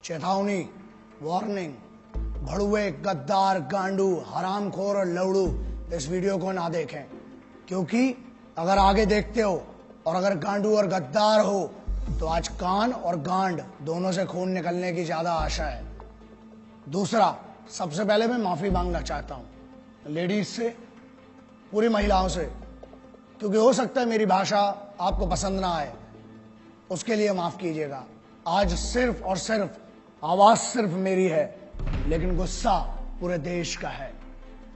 चेतावनी, वार्निंग, भड़ुए, गद्दार, गांडू, हरामखोर और लवड़ू इस वीडियो को ना देखें, क्योंकि अगर आगे देखते हो और अगर गांडू और गद्दार हो तो आज कान और गांड दोनों से खून निकलने की ज्यादा आशा है। दूसरा, सबसे पहले मैं माफी मांगना चाहता हूं लेडीज से, पूरी महिलाओं से, क्योंकि हो सकता है मेरी भाषा आपको पसंद ना आए, उसके लिए माफ कीजिएगा। आज सिर्फ और सिर्फ आवाज सिर्फ मेरी है, लेकिन गुस्सा पूरे देश का है।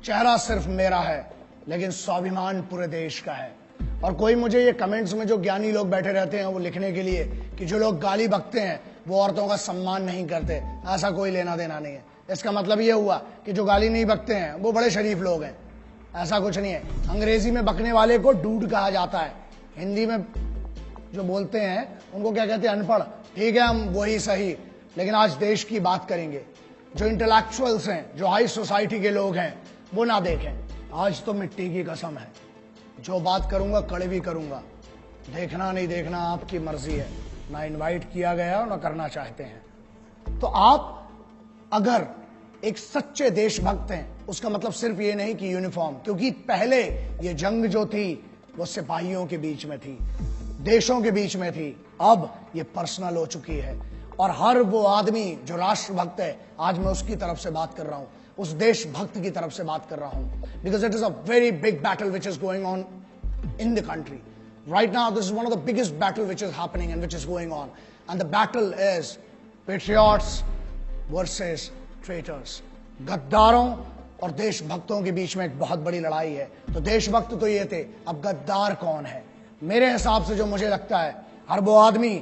चेहरा सिर्फ मेरा है, लेकिन स्वाभिमान पूरे देश का है। और कोई मुझे ये कमेंट्स में जो ज्ञानी लोग बैठे रहते हैं वो लिखने के लिए कि जो लोग गाली बकते हैं वो औरतों का सम्मान नहीं करते, ऐसा कोई लेना देना नहीं है। इसका मतलब ये हुआ कि जो गाली नहीं बकते हैं वो बड़े शरीफ लोग हैं, ऐसा कुछ नहीं है। अंग्रेजी में बकने वाले को डूड कहा जाता है, हिंदी में जो बोलते हैं उनको क्या कहते हैं, अनपढ़। ठीक है, हम वही सही, लेकिन आज देश की बात करेंगे। जो इंटेलेक्चुअल्स हैं, जो हाई सोसाइटी के लोग हैं, वो ना देखें। आज तो मिट्टी की कसम है, जो बात करूंगा कड़वी करूंगा, देखना नहीं देखना आपकी मर्जी है। ना इनवाइट किया गया ना करना चाहते हैं। तो आप अगर एक सच्चे देशभक्त हैं, उसका मतलब सिर्फ ये नहीं कि यूनिफॉर्म, क्योंकि पहले ये जंग जो थी वो सिपाहियों के बीच में थी, देशों के बीच में थी, अब ये पर्सनल हो चुकी है। और हर वो आदमी जो राष्ट्रभक्त है, आज मैं उसकी तरफ से बात कर रहा हूं, उस देशभक्त की तरफ से बात कर रहा हूं, because it is a very big battle which is going on in the country right now. This is one of the biggest battle which is happening and which is going on, and the battle is patriots versus traitors. गद्दारों और देशभक्तों के बीच में एक बहुत बड़ी लड़ाई है। तो देशभक्त तो ये थे, अब गद्दार कौन है? मेरे हिसाब से जो मुझे लगता है, हर वो आदमी,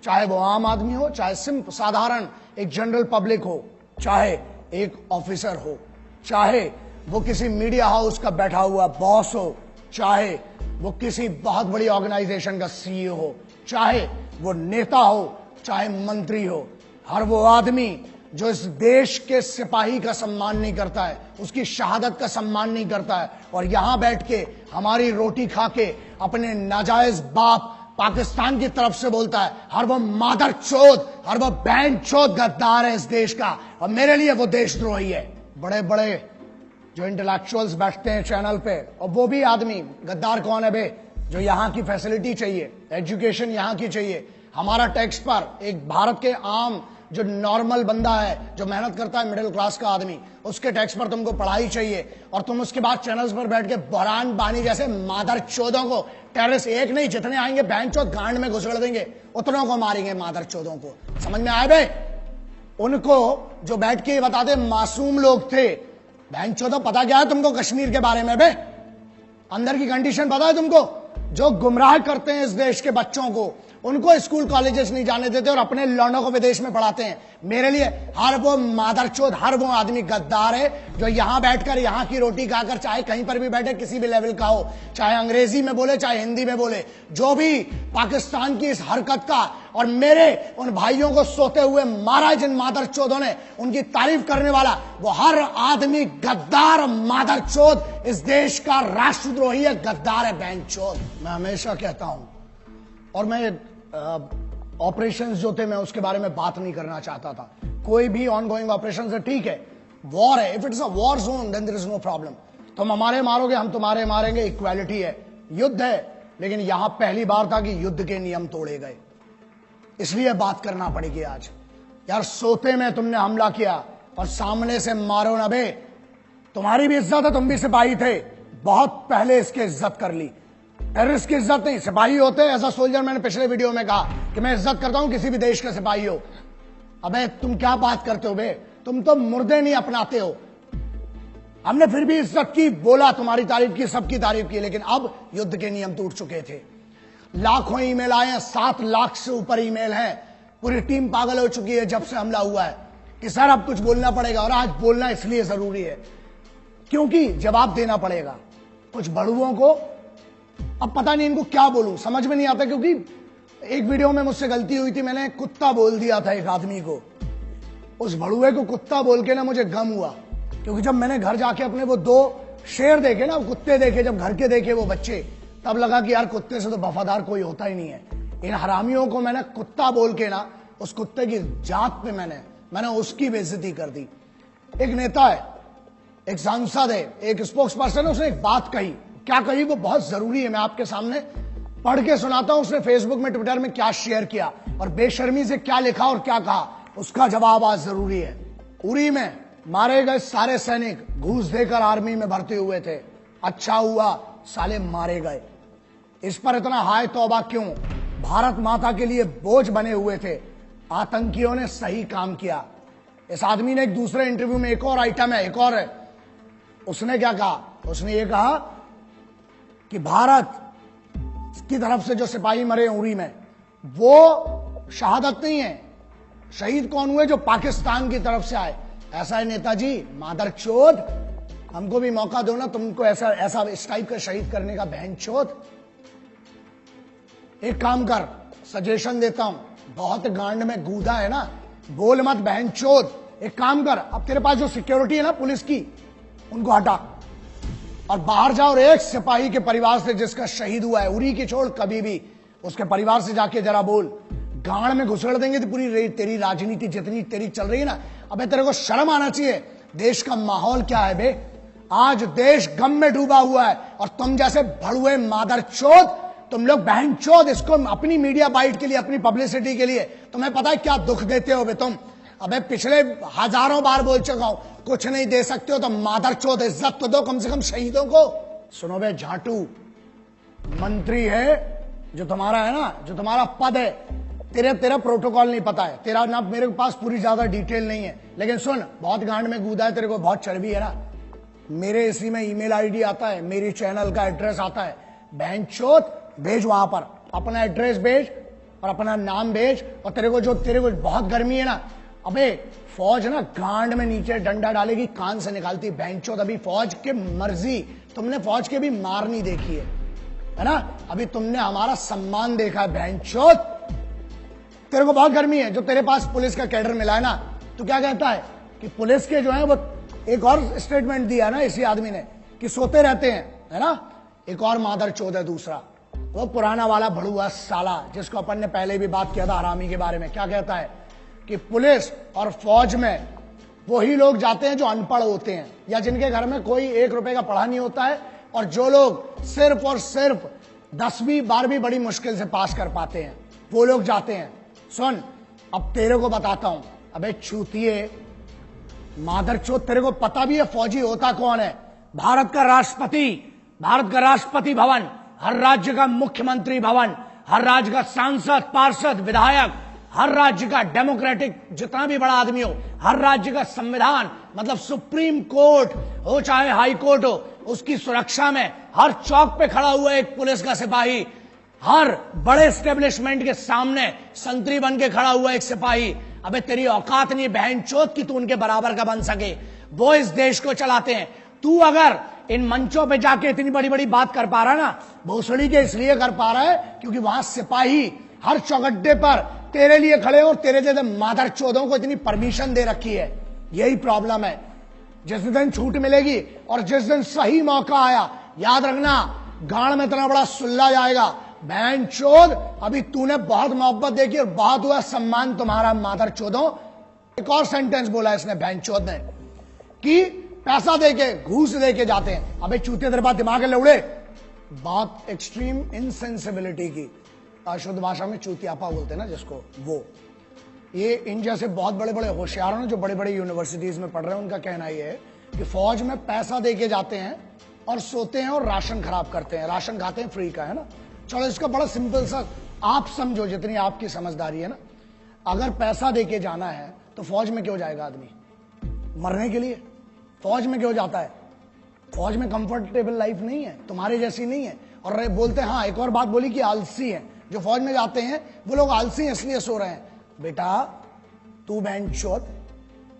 चाहे वो आम आदमी हो, चाहे सिंपल साधारण एक जनरल पब्लिक हो, चाहे एक ऑफिसर हो, चाहे वो किसी मीडिया हाउस का बैठा हुआ बॉस हो, चाहे वो किसी बहुत बड़ी ऑर्गेनाइजेशन का सीईओ हो, चाहे वो नेता हो, चाहे मंत्री हो, हर वो आदमी जो इस देश के सिपाही का सम्मान नहीं करता है, उसकी शहादत का सम्मान नहीं करता है, और यहां बैठ के हमारी रोटी खा के अपने नाजायज बाप पाकिस्तान की तरफ से बोलता है, हर वो मादर चोद, हर वो बहन चोद गद्दार है इस देश का, और मेरे लिए वो देशद्रोही है। बड़े बड़े जो इंटेलेक्चुअल्स बैठते हैं चैनल पे, और वो भी आदमी, गद्दार कौन है बे? जो यहाँ की फैसिलिटी चाहिए, एजुकेशन यहाँ की चाहिए, हमारा टैक्स पर एक भारत के आम जो नॉर्मल बंदा है, जो मेहनत करता है, मिडिल क्लास का आदमी, उसके टैक्स पर तुमको पढ़ाई चाहिए, और तुम उसके बाद चैनल्स पर बैठ के बहरान बानी जैसे मादर चौदों को, टेररिस्ट एक नहीं जितने आएंगे बहन चौथ गांड में घुसड़ देंगे, उतनों को मारेंगे मादर चौदों को। समझ में आए बे? उनको जो बैठ के बताते मासूम लोग थे, बहन चौदह पता क्या है तुमको कश्मीर के बारे में बे? अंदर की कंडीशन पता है तुमको? जो गुमराह करते हैं इस देश के बच्चों को, उनको स्कूल कॉलेजेस नहीं जाने देते और अपने लौंडों को विदेश में पढ़ाते हैं। मेरे लिए हर वो मादरचोद, हर वो आदमी गद्दार है जो यहां बैठकर यहाँ की रोटी खाकर, चाहे कहीं पर भी बैठे, किसी भी लेवल का हो, चाहे अंग्रेजी में बोले चाहे हिंदी में बोले, जो भी पाकिस्तान की इस हरकत का और मेरे उन भाइयों को सोते हुए मारा जिन मादरचोदों ने, उनकी तारीफ करने वाला वो हर आदमी गद्दार मादरचोद इस देश का राष्ट्रद्रोही है, गद्दार है, बहनचोद। मैं हमेशा कहता हूं, और मैं ऑपरेशंस जो थे मैं उसके बारे में बात नहीं करना चाहता था। कोई भी ऑनगोइंग ऑपरेशंस है, ठीक है, वॉर है, if it is a war zone then there is no problem. तुम हमारे मारोगे, हम तुम्हारे मारेंगे, इक्वालिटी है, युद्ध है। लेकिन यहां पहली बार था कि युद्ध के नियम तोड़े गए, इसलिए बात करना पड़ेगी आज। यार सोते में तुमने हमला किया और सामने से मारो ना बे। तुम्हारी भी इज्जत है, तुम भी सिपाही थे, बहुत पहले इसकी इज्जत कर ली। टेररिस्ट की इज्जत नहीं, सिपाही होते एज अ सोल्जर। मैंने पिछले वीडियो में कहा कि मैं इज्जत करता हूं किसी भी देश के सिपाही हो। अबे तुम क्या बात करते हो बे? तुम तो मुर्दे नहीं अपनाते हो। हमने फिर भी इज्जत की, बोला, तुम्हारी तारीफ की, सबकी तारीफ की, लेकिन अब युद्ध के नियम टूट चुके थे। लाखों ईमेल आए हैं, 7 लाख से ऊपर ईमेल हैं। पूरी टीम पागल हो चुकी है जब से हमला हुआ है कि सर अब कुछ बोलना पड़ेगा, और आज बोलना इसलिए जरूरी है क्योंकि जवाब देना पड़ेगा। कुछ बड़ुओं को अब पता नहीं इनको क्या बोलूं, समझ में नहीं आता, क्योंकि एक वीडियो में मुझसे गलती हुई थी, मैंने कुत्ता बोल दिया था एक आदमी को। उस भड़ुए को कुत्ता बोल के ना मुझे गम हुआ, क्योंकि जब मैंने घर जाके अपने वो 2 शेर देखे ना, कुत्ते देखे, जब घर के देखे वो बच्चे, तब लगा कि यार कुत्ते से तो वफादार कोई होता ही नहीं है। इन हरामियों को मैंने कुत्ता बोल के ना, उस कुत्ते की जात पे मैंने मैंने उसकी बेइज्जती कर दी। एक नेता है, एक सांसद है, एक स्पोक्स पर्सन है, उसने एक बात कही। क्या कही वो बहुत जरूरी है, मैं आपके सामने पढ़ के सुनाता हूं। उसने फेसबुक में, ट्विटर में क्या शेयर किया और बेशर्मी से क्या लिखा और क्या कहा, उसका जवाब आज जरूरी है। उरी में मारे गए सारे सैनिक घूस देकर आर्मी में भर्ती हुए थे, अच्छा हुआ साले मारे गए। इस पर इतना हाय तौबा क्यों? भारत माता के लिए बोझ बने हुए थे, आतंकियों ने सही काम किया। इस आदमी ने एक दूसरे इंटरव्यू में, एक और आइटम है, एक और है, उसने क्या कहा? उसने ये कहा कि भारत की तरफ से जो सिपाही मरे उरी में, वो शहादत नहीं है। शहीद कौन हुए? जो पाकिस्तान की तरफ से आए। ऐसा है नेताजी, मादरचोद, हमको भी मौका दो ना, तुमको ऐसा ऐसा इस टाइप का शहीद करने का, बहनचोद। एक काम कर, सजेशन देता हूं, बहुत गांड में गूदा है ना, बोल मत बहनचोद। एक काम कर, अब तेरे पास जो सिक्योरिटी है ना पुलिस की, उनको हटा और बाहर जाओ और एक सिपाही के परिवार से जिसका शहीद हुआ है, उरी की छोड़, कभी भी उसके परिवार से जाके जरा बोल। गांड में घुसड़ देंगे तो पूरी तेरी राजनीति जितनी तेरी चल रही है ना, अबे तेरे को शर्म आना चाहिए। देश का माहौल क्या है बे? आज देश गम में डूबा हुआ है और तुम जैसे भड़ुए मादरचोद, तुम लोग बहनचोद, इसको अपनी मीडिया बाइट के लिए, अपनी पब्लिसिटी के लिए, तुम्हें पता है क्या दुख देते हो बे तुम? अबे पिछले हजारों बार बोल चुका हूं, कुछ नहीं दे सकते हो तो मादरचोद इज्जत तो दो कम से कम शहीदों को। सुनो बे झाटू, मंत्री है जो तुम्हारा है ना, जो तुम्हारा पद है, तेरा प्रोटोकॉल नहीं पता है, तेरा ना मेरे पास पूरी ज्यादा डिटेल नहीं है, लेकिन सुन, बहुत गांड में कूदा है, तेरे को बहुत चर्बी है ना। मेरे इसी में ईमेल आईडी आता है, मेरी चैनल का एड्रेस आता है, बहनचोद भेज, वहां पर अपना एड्रेस भेज और अपना नाम भेज। और तेरे को बहुत गर्मी है ना, अबे फौज ना गांड में नीचे डंडा डालेगी, कान से निकालती बहनचोद। अभी फौज के मर्जी, तुमने फौज के भी मार नहीं देखी है ना, अभी तुमने हमारा सम्मान देखा है बहनचोद। तेरे को बहुत गर्मी है, जो तेरे पास पुलिस का कैडर मिला है ना, तो क्या कहता है कि पुलिस के जो है वो, एक और स्टेटमेंट दिया ना इसी आदमी ने कि सोते रहते हैं, है ना। एक और मादरचोद है दूसरा, वो पुराना वाला भड़ुआ साला जिसको अपन ने पहले भी बात किया था हरामी के बारे में। क्या कहता है कि पुलिस और फौज में वही लोग जाते हैं जो अनपढ़ होते हैं या जिनके घर में कोई 1 रुपए का पढ़ा नहीं होता है, और जो लोग सिर्फ और सिर्फ 10वीं 12वीं बड़ी मुश्किल से पास कर पाते हैं, वो लोग जाते हैं। सुन, अब तेरे को बताता हूं, अबे चूतिए मादरचोद, तेरे को पता भी है फौजी होता कौन है? भारत का राष्ट्रपति भवन, हर राज्य का मुख्यमंत्री भवन, हर राज्य का सांसद, पार्षद, विधायक, हर राज्य का डेमोक्रेटिक जितना भी बड़ा आदमी हो, हर राज्य का संविधान, मतलब सुप्रीम कोर्ट हो चाहे हाई कोर्ट हो, उसकी सुरक्षा में हर चौक पे खड़ा हुआ एक पुलिस का सिपाही, हर बड़े एस्टेब्लिशमेंट के सामने संतरी बन के खड़ा हुआ एक सिपाही। अबे तेरी औकात नहीं बहनचोद की तू उनके बराबर का बन सके। वो इस देश को चलाते हैं। तू अगर इन मंचों पे जाके इतनी बड़ी बड़ी बात कर पा रहा है ना, भोसड़ी के इसलिए कर पा रहा है क्योंकि वहां सिपाही हर चौगड्डे पर तेरे लिए खड़े और तेरे जैसे मादरचोदों को इतनी परमिशन दे रखी है। यही प्रॉब्लम है। जिस दिन छूट मिलेगी और जिस दिन सही मौका आया, याद रखना गांड में इतना बड़ा सुल्ला जाएगा। बहनचोद, अभी तूने बहुत मोहब्बत देखी और बहुत हुआ सम्मान तुम्हारा मादरचोदों। एक और सेंटेंस बोला इसने बहनचोद ने कि पैसा देके, घूस देके जाते हैं। अबे चूते तेरे पास दिमाग है लौड़े? बात एक्सट्रीम इनसेंसिबिलिटी की, शुद्ध भाषा में चूतियापा बोलते हैं ना जिसको, वो ये इन जैसे बहुत बड़े बड़े होशियारों ने जो बड़े बड़े यूनिवर्सिटीज में पढ़ रहे हैं, उनका कहना यह है कि फौज में पैसा देके जाते हैं और सोते हैं और राशन खराब करते हैं, राशन खाते हैं फ्री का, है ना। चलो इसका बड़ा सिंपल सा आप समझो, जितनी आपकी समझदारी है ना, अगर पैसा देके जाना है तो फौज में क्यों जाएगा आदमी? मरने के लिए। फौज में क्यों जाता है? फौज में कंफर्टेबल लाइफ नहीं है, तुम्हारे जैसी नहीं है। और बोलते हैं, हाँ एक और बात बोली कि आलसी है जो फौज में जाते हैं, वो लोग आलसी हैं इसलिए सो रहे हैं। बेटा तू बहनचोद,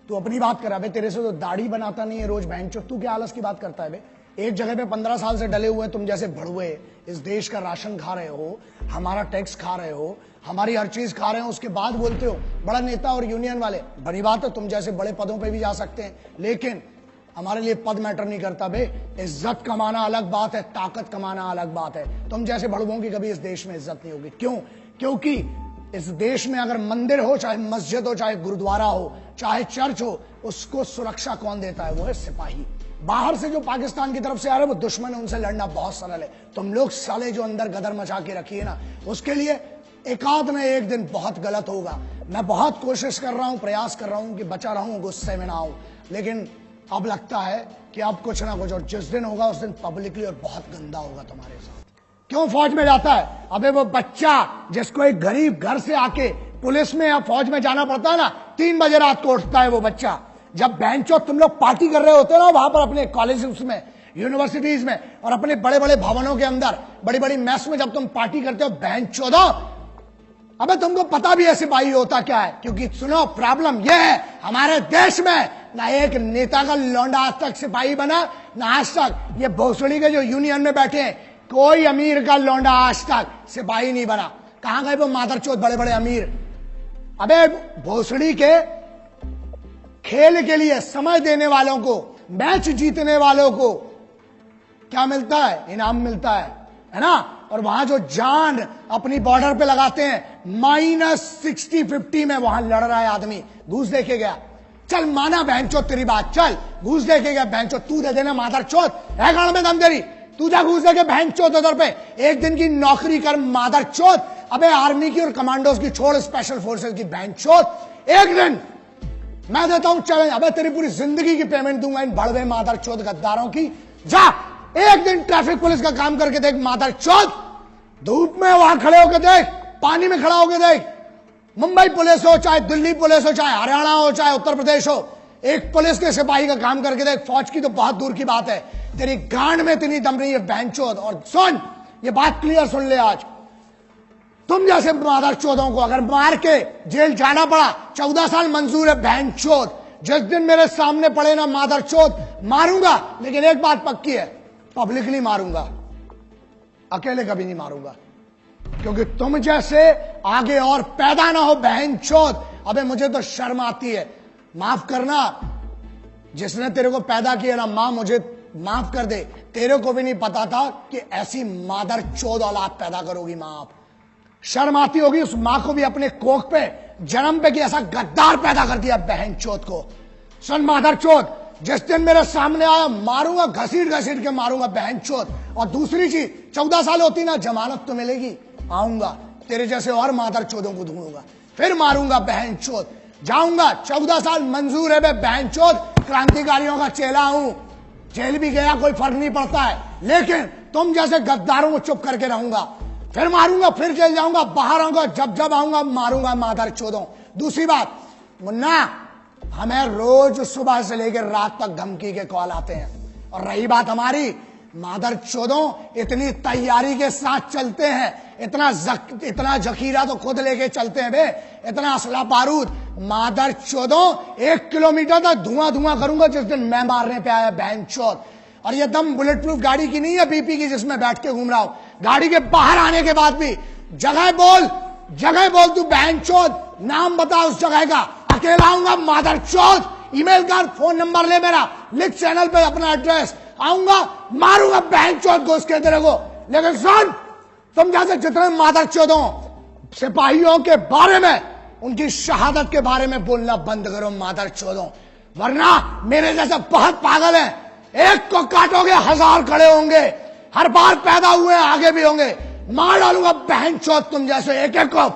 तू अपनी बात कर रहा है, तेरे से तो दाढ़ी बनाता नहीं है रोज बहनचोद, तू क्या आलस की बात करता है बे? एक जगह पे 15 साल से डले हुए तुम जैसे भड़ुए इस देश का राशन खा रहे हो, हमारा टैक्स खा रहे हो, हमारी हर चीज खा रहे हो, उसके बाद बोलते हो बड़ा नेता और यूनियन वाले। बड़ी बात है, तुम जैसे बड़े पदों पे भी जा सकते हैं, लेकिन हमारे लिए पद मैटर नहीं करता बे। इज्जत कमाना अलग बात है, ताकत कमाना अलग बात है। तुम जैसे भड़ुओं की कभी इस देश में इज्जत नहीं होगी। क्यों? क्योंकि इस देश में अगर मंदिर हो, चाहे मस्जिद हो, चाहे गुरुद्वारा हो, चाहे चर्च हो, उसको सुरक्षा कौन देता है? वो है सिपाही। बाहर से जो पाकिस्तान की तरफ से आ रहे हैं वो दुश्मन है, उनसे लड़ना बहुत सरल है। तुम लोग साले जो अंदर गदर मचा के रखिए ना, उसके लिए एकाध न एक दिन बहुत गलत होगा। मैं बहुत कोशिश कर रहा हूं, प्रयास कर रहा हूं कि बचा रहूं, गुस्से में ना आऊं, लेकिन अब लगता है कि अब कुछ ना कुछ, और जिस दिन होगा उस दिन पब्लिकली और बहुत गंदा होगा तुम्हारे साथ। क्यों फौज में जाता है? अबे वो बच्चा जिसको एक गरीब घर से आके पुलिस में या फौज में जाना पड़ता है ना, 3 बजे रात को उठता है वो बच्चा। जब बेंचो तुम लोग पार्टी कर रहे होते हो ना वहां पर अपने कॉलेजेस में, यूनिवर्सिटीज में और अपने बड़े बड़े भवनों के अंदर, बड़ी बड़ी मेस में जब तुम पार्टी करते हो, बेंचो दो, अबे तुमको पता भी है सिपाही होता क्या है। क्योंकि सुनो, प्रॉब्लम यह है हमारे देश में, ना एक नेता का लौंडा आज तक सिपाही बना, ना आज तक ये भोसड़ी के जो यूनियन में बैठे हैं, कोई अमीर का लौंडा आज तक सिपाही नहीं बना। कहां गए वो मादरचोद बड़े बड़े अमीर? अबे भोसड़ी के खेल के लिए समय देने वालों को, मैच जीतने वालों को क्या मिलता है? इनाम मिलता है ना? और वहां जो जान अपनी बॉर्डर पे लगाते हैं, -60-50 में वहां लड़ रहा है आदमी, घूस देके गया। चल माना बहनचोद तेरी बात, चल घूस देके गया बहनचोद, तू दे देना मादरचोद, है गांव में दम तेरी, तू जा घूस देके बहनचोद उधर पे, एक दिन की नौकरी कर मादरचोद। अबे आर्मी की और कमांडोज की छोड़, स्पेशल फोर्सेस की बहनचोद, एक दिन मैं देता हूं चैलेंज, अबे तेरी पूरी जिंदगी की पेमेंट दूंगा इन बड़वे मादरचोद गद्दारों की। जा एक दिन ट्रैफिक पुलिस का काम करके देख मादरचोद, धूप में वहां खड़े होकर देख, पानी में खड़ा होकर देख, मुंबई पुलिस हो, चाहे दिल्ली पुलिस हो, चाहे हरियाणा हो, चाहे उत्तर प्रदेश हो, एक पुलिस के सिपाही का काम करके देख। फौज की तो बहुत दूर की बात है, तेरी गांड में इतनी दम नहीं है बहनचोद। और सुन, ये बात क्लियर सुन ले, आज तुम जैसे मादरचोदों को अगर मार के जेल जाना पड़ा, 14 साल मंजूर है बहनचोद। जिस दिन मेरे सामने पड़े ना मादरचोद, मारूंगा, लेकिन एक बात पक्की है, पब्लिकली मारूंगा, अकेले कभी नहीं मारूंगा। क्योंकि तुम जैसे आगे और पैदा ना हो बहनचोद। अबे मुझे तो शर्म आती है, माफ करना, जिसने तेरे को पैदा किया ना, मां मुझे माफ कर दे, तेरे को भी नहीं पता था कि ऐसी मादरचोद औलाद पैदा करोगी मां आप। शर्म आती होगी उस मां को भी अपने कोख पे जन्म पे कि ऐसा गद्दार पैदा कर दिया बहनचोद को। सुन मादरचोद, जिस दिन मेरे सामने आया मारूंगा, घसीट घसीट के मारूंगा बहनचोद। और दूसरी चीज, 14 साल होती ना, जमानत तो मिलेगी, आऊंगा तेरे जैसे और मादरचोदों को ढूंढूंगा, फिर मारूंगा बहनचोद, जाऊंगा। 14 साल मंजूर है बहनचोद, क्रांतिकारियों का चेला हूं, जेल भी गया कोई फर्क नहीं पड़ता है, लेकिन तुम जैसे गद्दारों को चुप करके रहूंगा, फिर मारूंगा, फिर जेल जाऊंगा, बाहर आऊंगा, जब जब आऊंगा मारूंगा मादरचोदों। दूसरी बात मुन्ना, हमें रोज सुबह से लेकर रात तक धमकी के कॉल आते हैं। और रही बात हमारी, मादरचोदों इतनी तैयारी के साथ चलते हैं, इतना जखीरा तो खुद लेके चलते हैं बे, इतना असला बारूद। मादरचोदों 1 किलोमीटर तक धुआं धुआं करूंगा जिस दिन मैं मारने पे आया बहनचोद। और ये दम बुलेट प्रूफ गाड़ी की नहीं है, बीपी की, जिसमें बैठ के घूम रहा हूं। गाड़ी के बाहर आने के बाद भी जगह बोल तू बहनचोद, नाम बता उस जगह का, अकेला आऊंगा मादरचोद, ईमेल कर, फोन नंबर ले मेरा, लिख चैनल पे अपना एड्रेस, आऊंगा मारूंगा बहनचोद को उसके तेरे को। लेकिन सुन, तुम जैसे जितने मादरचोदों सिपाहियों के बारे में, उनकी शहादत के बारे में बोलना बंद करो मादरचोदों, वरना मेरे जैसे बहुत पागल हैं, एक को काटोगे 1000 खड़े होंगे, हर बार पैदा हुए आगे भी होंगे, मार डालूंगा बहनचोद तुम जैसे एक एक को।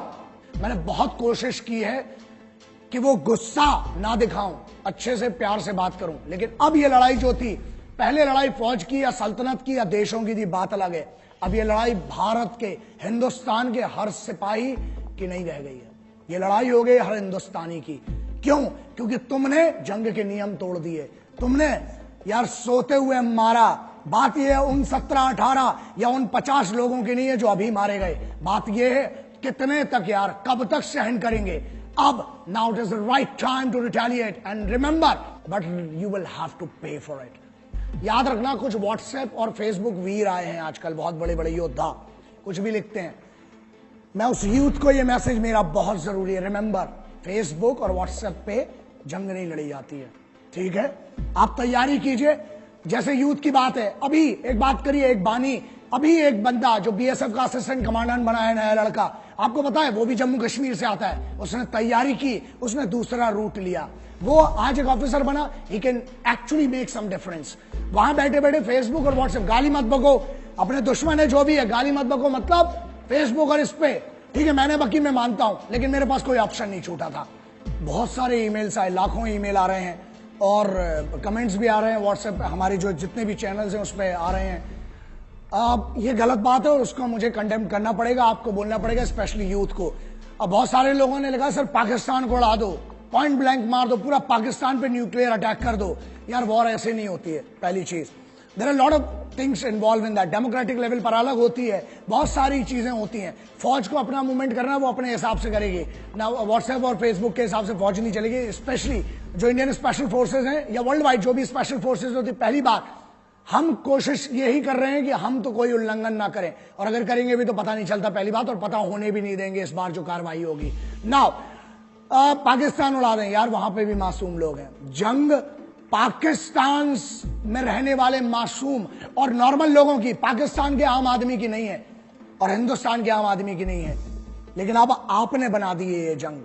मैंने बहुत कोशिश की है कि वो गुस्सा ना दिखाऊं, अच्छे से प्यार से बात करूं, लेकिन अब ये लड़ाई जो थी, पहले लड़ाई फौज की या सल्तनत की या देशों की थी, बात अलग है। अब ये लड़ाई भारत के, हिंदुस्तान के हर सिपाही की नहीं रह गई है, ये लड़ाई हो गई हर हिंदुस्तानी की। क्यों? क्योंकि तुमने जंग के नियम तोड़ दिए, तुमने यार सोते हुए मारा। बात यह है उन 17-18 या उन 50 लोगों की नहीं है जो अभी मारे गए, बात यह है कितने तक यार, कब तक सहन करेंगे। अब now it is the right time to retaliate and remember, but you will have to pay for it. याद रखना, कुछ व्हाट्सएप और फेसबुक वीर आए हैं आजकल, बहुत बड़े बड़े योद्धा, कुछ भी लिखते हैं। मैं उस यूथ को ये मैसेज मेरा बहुत जरूरी है, रिमेंबर, फेसबुक और व्हाट्सएप पे जंग नहीं लड़ी जाती है, ठीक है? आप तैयारी कीजिए, जैसे यूथ की बात है, अभी एक बात करिए, एक बानी, अभी एक बंदा जो बीएसएफ का असिस्टेंट कमांडेंट बना है, नया लड़का, आपको पता है वो भी जम्मू कश्मीर से आता है, उसने तैयारी की, उसने दूसरा रूट लिया, वो आज एक ऑफिसर बना। He can actually make some difference. वहां बैठे बैठे फेसबुक और व्हाट्सएप, गाली मत बको, अपने दुश्मन है जो भी है, गाली मत बको, मतलब फेसबुक और इस पे, ठीक है मैंने बकी, मैं मानता हूं, लेकिन मेरे पास कोई ऑप्शन नहीं छूटा था। बहुत सारे ईमेल्स आए, लाखों ईमेल आ रहे हैं और कमेंट्स भी आ रहे हैं व्हाट्सएप, हमारे जो जितने भी चैनल्स हैं उस पर आ रहे हैं। ये गलत बात है और उसको मुझे कंडेम करना पड़ेगा, आपको बोलना पड़ेगा, स्पेशली यूथ को। अब बहुत सारे लोगों ने लिखा सर पाकिस्तान को उड़ा दो, पॉइंट ब्लैंक मार दो, पूरा पाकिस्तान पे न्यूक्लियर अटैक कर दो। यार वॉर ऐसे नहीं होती है, पहली चीज। There are lot of things involve in that. Democratic level पर अलग होती है, बहुत सारी चीजें होती हैं। फौज को अपना मूवमेंट करना है, वो अपने हिसाब से करेगी ना, व्हाट्सएप और फेसबुक के हिसाब से फौज नहीं चलेगी। स्पेशली जो इंडियन स्पेशल फोर्सेज हैं या वर्ल्ड वाइड जो भी स्पेशल फोर्सेज होती, पहली बात हम कोशिश यही कर रहे हैं कि हम तो कोई उल्लंघन ना करें, और अगर करेंगे भी तो पता नहीं चलता, पहली बात, और पता होने भी नहीं देंगे इस बार जो कार्रवाई होगी। नाउ पाकिस्तान उड़ा दें, यार वहां पे भी मासूम लोग हैं। जंग पाकिस्तान में रहने वाले मासूम और नॉर्मल लोगों की, पाकिस्तान के आम आदमी की नहीं है और हिंदुस्तान के आम आदमी की नहीं है, लेकिन अब आपने बना दी है ये जंग।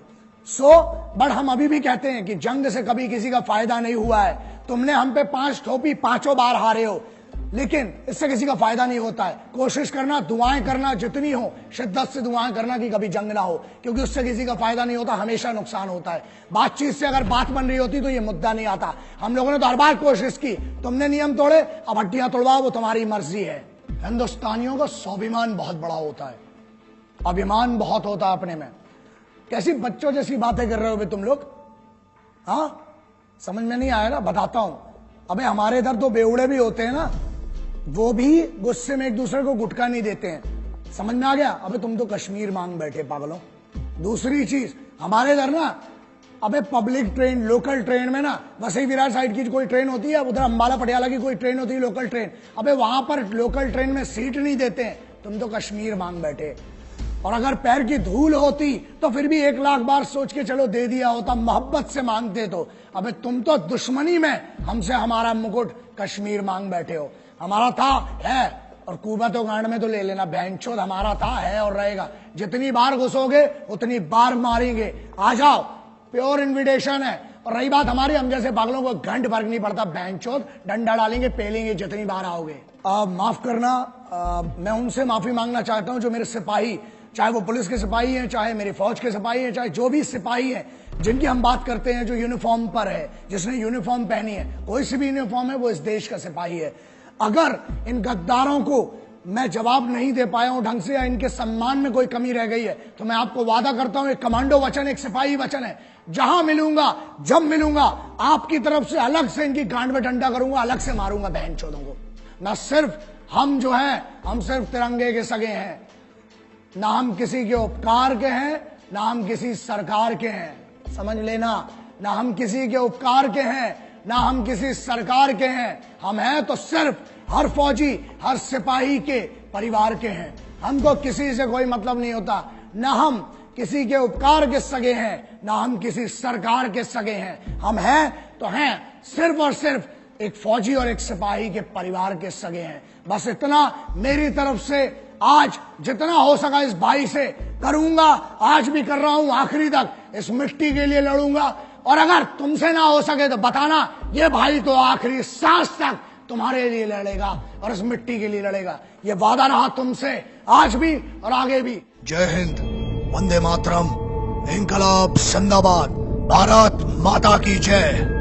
बट हम अभी भी कहते हैं कि जंग से कभी किसी का फायदा नहीं हुआ है। तुमने हम पे 5 थोपी, 5 बार हारे हो, लेकिन इससे किसी का फायदा नहीं होता है। कोशिश करना, दुआएं करना जितनी हो, शिद्दत से दुआएं करना कि कभी जंग ना हो, क्योंकि उससे किसी का फायदा नहीं होता, हमेशा नुकसान होता है। बातचीत से अगर बात बन रही होती तो ये मुद्दा नहीं आता। हम लोगों ने तो हर बार कोशिश की, तुमने नियम तोड़े, अब हड्डियां तोड़वाओ, वो तुम्हारी मर्जी है। हिंदुस्तानियों का स्वाभिमान बहुत बड़ा होता है, अभिमान बहुत होता है अपने में। कैसी बच्चों जैसी बातें कर रहे हो तुम लोग, हाँ समझ में नहीं आया ना, बताता हूं। अबे हमारे इधर तो बेवड़े भी होते हैं ना, वो भी गुस्से में एक दूसरे को गुटका नहीं देते हैं, समझ में आ गया। अबे तुम तो कश्मीर मांग बैठे पागलों। दूसरी चीज, हमारे इधर ना, अबे पब्लिक ट्रेन, लोकल ट्रेन में ना, वसई विरार साइड की कोई ट्रेन होती है, उधर अंबाला पटियाला की कोई ट्रेन होती है लोकल ट्रेन, अबे वहां पर लोकल ट्रेन में सीट नहीं देते हैं, तुम तो कश्मीर मांग बैठे। और अगर पैर की धूल होती तो फिर भी 1 लाख बार सोच के चलो दे दिया होता, मोहब्बत से मांगते तो। अबे तुम तो दुश्मनी में हमसे हमारा मुकुट कश्मीर मांग बैठे हो। हमारा था, है, और कुबत गांड में तो ले लेना, बहनचोद हमारा था, है और रहेगा। जितनी बार घुसोगे उतनी बार मारेंगे, आ जाओ, प्योर इन्विटेशन है। और रही बात हमारी, हम जैसे पागलों को घंट फर्क नहीं पड़ता, बहनचोद डंडा डालेंगे, पेलेंगे जितनी बार आओगे। माफ करना, मैं उनसे माफी मांगना चाहता हूं जो मेरे सिपाही, चाहे वो पुलिस के सिपाही हैं, चाहे मेरी फौज के सिपाही हैं, चाहे जो भी सिपाही हैं जिनकी हम बात करते हैं, जो यूनिफॉर्म पर है, जिसने यूनिफॉर्म पहनी है, कोई सी भी यूनिफॉर्म है, वो इस देश का सिपाही है। अगर इन गद्दारों को मैं जवाब नहीं दे पाया हूं ढंग से, या इनके सम्मान में कोई कमी रह गई है, तो मैं आपको वादा करता हूं, एक कमांडो वचन, एक सिपाही वचन है, जहां मिलूंगा, जब मिलूंगा, आपकी तरफ से अलग से इनकी गांड में डंडा करूंगा, अलग से मारूंगा बहनचोदों को। मैं सिर्फ, हम जो है, हम सिर्फ तिरंगे के सगे हैं, ना हम किसी के उपकार के हैं, ना हम किसी सरकार के हैं, समझ लेना। ना हम किसी के उपकार के हैं, ना हम किसी सरकार के हैं, हम हैं तो सिर्फ हर फौजी, हर सिपाही के परिवार के हैं। हमको किसी से कोई मतलब नहीं होता, ना हम किसी के उपकार के सगे हैं, ना हम किसी सरकार के सगे हैं। हम हैं तो हैं सिर्फ और सिर्फ एक फौजी और एक सिपाही के परिवार के सगे हैं। बस इतना मेरी तरफ से आज जितना हो सका इस भाई से करूंगा, आज भी कर रहा हूं, आखिरी तक इस मिट्टी के लिए लड़ूंगा। और अगर तुमसे ना हो सके तो बताना, ये भाई तो आखिरी सांस तक तुम्हारे लिए लड़ेगा और इस मिट्टी के लिए लड़ेगा। ये वादा रहा तुमसे, आज भी और आगे भी। जय हिंद, वंदे मातरम, इंकलाब जिंदाबाद, भारत माता की जय।